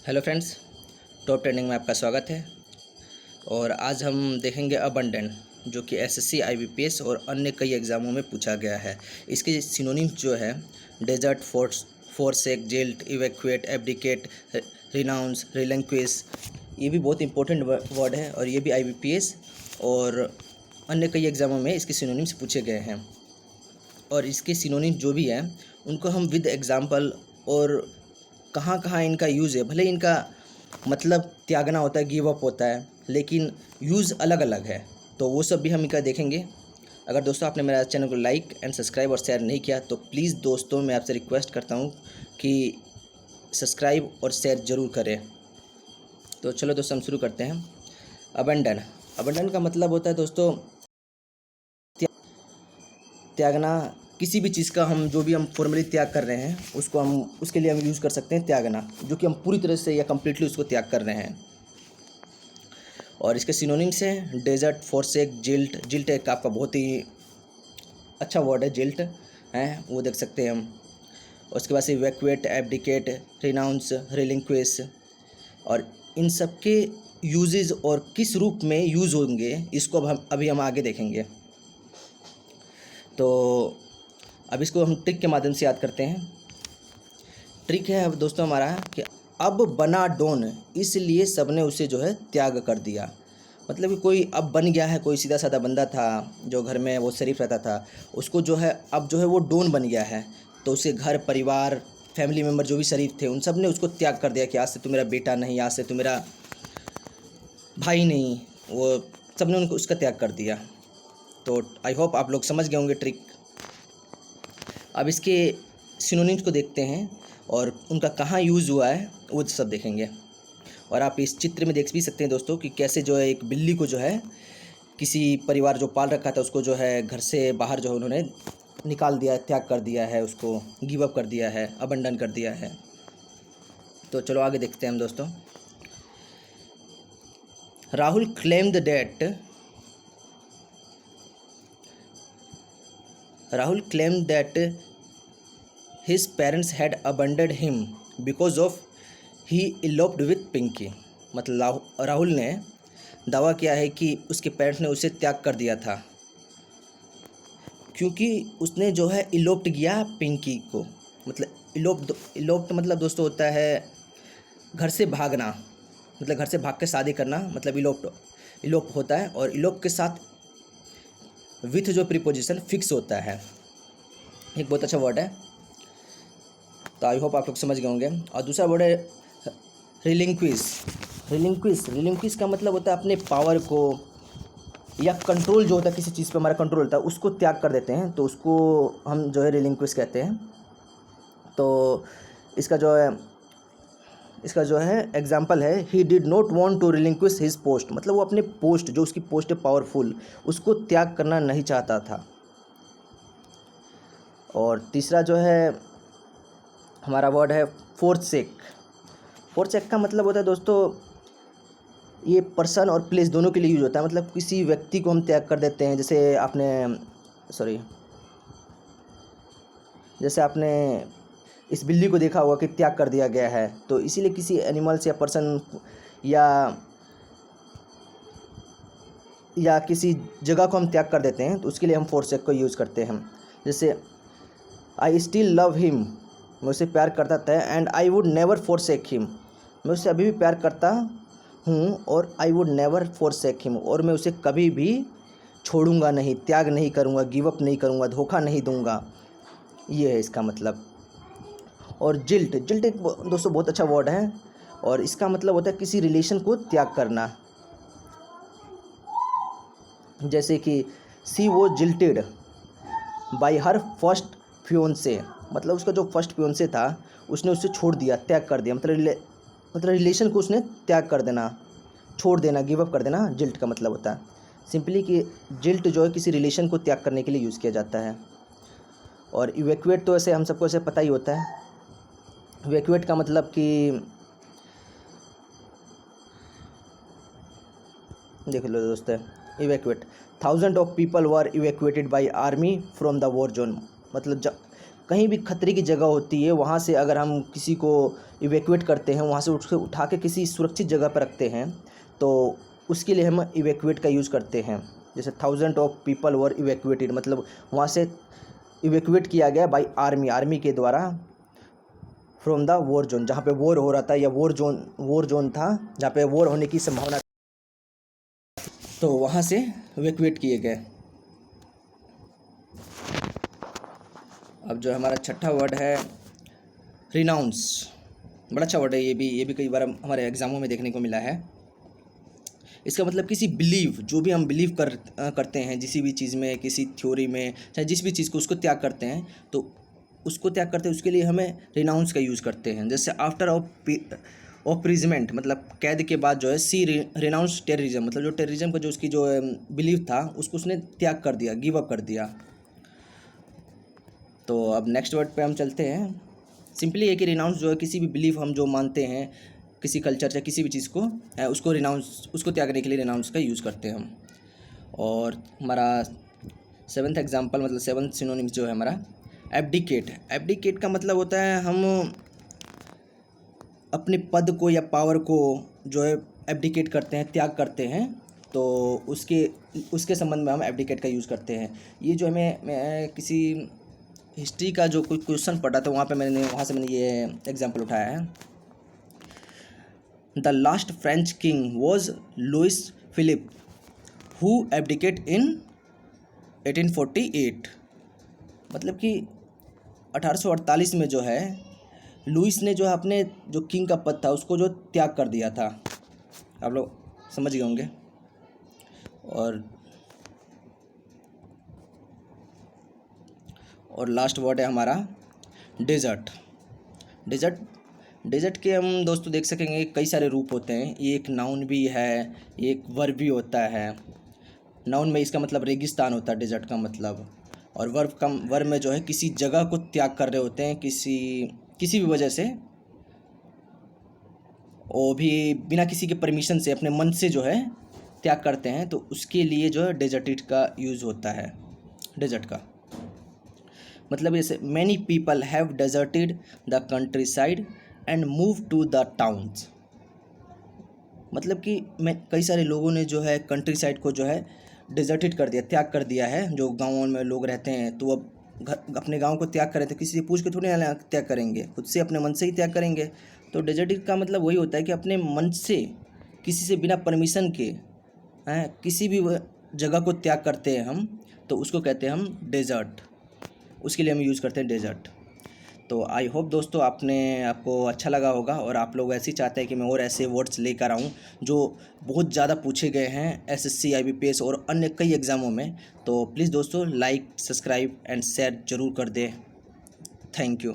Hello friends, top trending में आपका स्वागत है। और आज हम देखेंगे अबंडेंट, जो कि एसएससी, आईबीपीएस और अन्य कई एग्ज़ामों में पूछा गया है। इसके सिनोनिम्स जो है desert, forsake, jilt, evacuate, abdicate, renounce, relinquish, ये भी बहुत इंपॉर्टेंट वर्ड है और ये भी आईबीपीएस और अन्य कई एग्ज़ामों में इसके सिनोनिम्स पूछे गए हैं। और इसके सिनोनिम्स जो भी हैं उनको हम विद एग्जाम्पल और कहाँ कहाँ इनका यूज़ है, भले इनका मतलब त्यागना होता है, गिव अप होता है, लेकिन यूज़ अलग अलग है, तो वो सब भी हम इनका देखेंगे। अगर दोस्तों आपने मेरा चैनल को लाइक एंड सब्सक्राइब और शेयर नहीं किया तो प्लीज़ दोस्तों मैं आपसे रिक्वेस्ट करता हूँ कि सब्सक्राइब और शेयर ज़रूर करें। तो चलो दोस्तों हम शुरू करते हैं। अबंडन का मतलब होता है दोस्तों त्यागना। किसी भी चीज़ का हम जो भी हम फॉर्मली त्याग कर रहे हैं उसको हम उसके लिए हम यूज़ कर सकते हैं त्यागना, जो कि हम पूरी तरह से या कम्प्लीटली उसको त्याग कर रहे हैं। और इसके सिनोनिम्स हैं डेजर्ट, फोर्सेक, जिल्ट एक आपका बहुत ही अच्छा वर्ड है, जिल्ट है, वो देख सकते हैं हम। और उसके बाद से इवैक्यूएट, एब्डिकेट, रिनाउंस, रिलिंक्विश, और इन सब के यूजेज और किस रूप में यूज़ होंगे इसको अब हम आगे देखेंगे। तो अब इसको हम ट्रिक के माध्यम से याद करते हैं। ट्रिक है अब दोस्तों हमारा कि अब बना डॉन, इसलिए सबने उसे जो है त्याग कर दिया। मतलब कि कोई अब बन गया है, कोई सीधा साधा बंदा था जो घर में वो शरीफ रहता था, उसको जो है अब जो है वो डॉन बन गया है, तो उसे घर परिवार फैमिली मेम्बर जो भी शरीफ थे उन सब ने उसको त्याग कर दिया कि आज से तू मेरा बेटा नहीं, आज से तू मेरा भाई नहीं, वो सब ने उनको उसका त्याग कर दिया। तो आई होप आप लोग समझ गए होंगे ट्रिक। अब इसके सिनोनिम्स को देखते हैं और उनका कहाँ यूज़ हुआ है वो सब देखेंगे। और आप इस चित्र में देख भी सकते हैं दोस्तों कि कैसे जो है एक बिल्ली को जो है किसी परिवार जो पाल रखा था उसको जो है घर से बाहर जो है उन्होंने निकाल दिया है, त्याग कर दिया है, उसको गिव अप कर दिया है, अबंडन कर दिया है। तो चलो आगे देखते हैं हम दोस्तों। Rahul claimed that his parents had abandoned him because of he eloped with Pinky. मतलब राहुल ने दावा किया है कि उसके पेरेंट्स ने उसे त्याग कर दिया था क्योंकि उसने जो है इलोप्ट किया पिंकी को। मतलब इलोप्ट मतलब दोस्तों होता है घर से भागना, मतलब घर से भाग के शादी करना, मतलब इलोप होता है। और इलोप के साथ विथ जो प्रीपोजिशन फिक्स होता है, एक बहुत अच्छा वर्ड है। तो आई होप आप लोग समझ गए होंगे। और दूसरा वर्ड है रिलिंक्विश का मतलब होता है अपने पावर को या कंट्रोल जो होता है किसी चीज़ पे हमारा कंट्रोल होता है उसको त्याग कर देते हैं, तो उसको हम जो है रिलिंक्विश कहते हैं। तो इसका जो है एग्जाम्पल है he did not want to relinquish his post, मतलब वो अपने पोस्ट जो उसकी पोस्ट है पावरफुल उसको त्याग करना नहीं चाहता था। और तीसरा जो है हमारा वर्ड है फोर्सेक का मतलब होता है दोस्तों ये पर्सन और प्लेस दोनों के लिए यूज होता है। मतलब किसी व्यक्ति को हम त्याग कर देते हैं, जैसे आपने इस बिल्ली को देखा होगा कि त्याग कर दिया गया है, तो इसीलिए किसी एनिमल्स या पर्सन या किसी जगह को हम त्याग कर देते हैं तो उसके लिए हम फोर्सेक को यूज़ करते हैं। जैसे आई स्टिल लव हिम, मैं उसे प्यार करता था, and I would never forsake him, मैं उससे अभी भी प्यार करता हूँ, और I would never forsake him, और मैं उसे कभी भी छोड़ूंगा नहीं, त्याग नहीं करूँगा, गिव अप नहीं करूँगा, धोखा नहीं दूंगा, ये है इसका मतलब। और जिल्ट एक दोस्तों बहुत अच्छा वर्ड है और इसका मतलब होता है किसी रिलेशन को त्याग करना। जैसे कि सी वो जिल्टेड बाय हर फर्स्ट फियोंसे, मतलब उसका जो फर्स्ट फियोंसे था उसने उससे छोड़ दिया, त्याग कर दिया, मतलब रिलेशन को उसने त्याग कर देना, छोड़ देना, गिव अप कर देना, जिल्ट का मतलब होता है सिंपली कि जिल्ट जो है किसी रिलेशन को त्याग करने के लिए यूज़ किया जाता है। और इवैक्यूएट तो ऐसे हम सबको ऐसे पता ही होता है। इवैक्यूएट का मतलब कि देख लो दोस्तों, evacuate 1000 of people were evacuated by army from the war zone, मतलब जब कहीं भी खतरे की जगह होती है, वहाँ से अगर हम किसी को इवैक्यूएट करते हैं, वहाँ से उठा के किसी सुरक्षित जगह पर रखते हैं, तो उसके लिए हम इवैक्यूएट का यूज़ करते हैं। जैसे 1000 ऑफ पीपल वर इवैक्यूएटेड, मतलब वहाँ से इवैक्यूएट किया गया बाय आर्मी के द्वारा फ्रॉम द वॉर जोन, जहाँ पे वॉर हो रहा था या वॉर जोन था जहाँ पे वॉर होने की संभावना, तो वहाँ से इवैक्यूएट किए गए। अब जो हमारा छठा वर्ड है रिनाउंस। बड़ा अच्छा वर्ड है ये भी कई बार हमारे एग्जामों में देखने को मिला है। इसका मतलब किसी बिलीव, जो भी हम बिलीव करते हैं जिसी भी चीज़ में, किसी थ्योरी में, चाहे जिस भी चीज़ को उसको त्याग करते हैं, तो उसको त्याग करते हैं उसके लिए हमें रिनाउंस का यूज़ करते हैं। जैसे आफ्टर ऑप्रिजमेंट, मतलब कैद के बाद जो है, सी रिनाउंस टेररिज्म, मतलब जो टेररिज्म का जो उसकी जो बिलीव था उसको उसने त्याग कर दिया, गिव अप कर दिया। तो अब नेक्स्ट वर्ड पे हम चलते हैं। सिंपली है कि रिनाउंस जो है किसी भी बिलीफ हम जो मानते हैं, किसी कल्चर या किसी भी चीज़ को, उसको रिनाउंस, उसको त्यागने के लिए रिनाउंस का यूज़ करते हैं हम। और हमारा 7th एग्जाम्पल, मतलब 7th सिनोनिम्स जो है हमारा एब्डिकेट। एब्डिकेट का मतलब होता है हम अपने पद को या पावर को जो है एब्डिकेट करते हैं, त्याग करते हैं, तो उसके संबंध में हम एब्डिकेट का यूज़ करते हैं। ये जो मैं किसी हिस्ट्री का जो कोई क्वेश्चन पढ़ा था वहाँ से मैंने ये एग्जाम्पल उठाया है। The last French king was Louis Philippe who abdicate in 1848। मतलब कि 1848 में जो है लुइस ने जो है अपने जो किंग का पद था उसको जो त्याग कर दिया था। आप लोग समझ गए होंगे। और लास्ट वर्ड है हमारा डेजर्ट। डेजर्ट के हम दोस्तों देख सकेंगे कई सारे रूप होते हैं। ये एक नाउन भी है, एक वर्ब भी होता है। नाउन में इसका मतलब रेगिस्तान होता है डेजर्ट का मतलब, और वर्ब में जो है किसी जगह को त्याग कर रहे होते हैं किसी भी वजह से, वो भी बिना किसी के परमिशन से अपने मन से जो है त्याग करते हैं, तो उसके लिए जो है डेजर्टेड का यूज़ होता है। डेजर्ट का मतलब जैसे many people have deserted the countryside and move to the towns. मतलब कि कई सारे लोगों ने जो है कंट्री साइड को जो है डेजर्टेड कर दिया, त्याग कर दिया है। जो गाँवों में लोग रहते हैं तो अब अपने गांव को त्याग करें तो किसी से पूछ के थोड़ी ना त्याग करेंगे, खुद से अपने मन से ही त्याग करेंगे। तो डेजर्टेड का मतलब वही होता है कि अपने मन से किसी से बिना परमिशन के किसी भी जगह को त्याग करते हैं हम, तो उसको कहते हैं हम डेजर्ट। उसके लिए हम यूज़ करते हैं डेजर्ट। तो आई होप दोस्तों आपको अच्छा लगा होगा, और आप लोग ऐसे ही चाहते हैं कि मैं और ऐसे वर्ड्स लेकर आऊँ जो बहुत ज़्यादा पूछे गए हैं SSC IBPS और अन्य कई एग्ज़ामों में। तो प्लीज़ दोस्तों लाइक, सब्सक्राइब एंड शेयर ज़रूर कर दें। Thank you.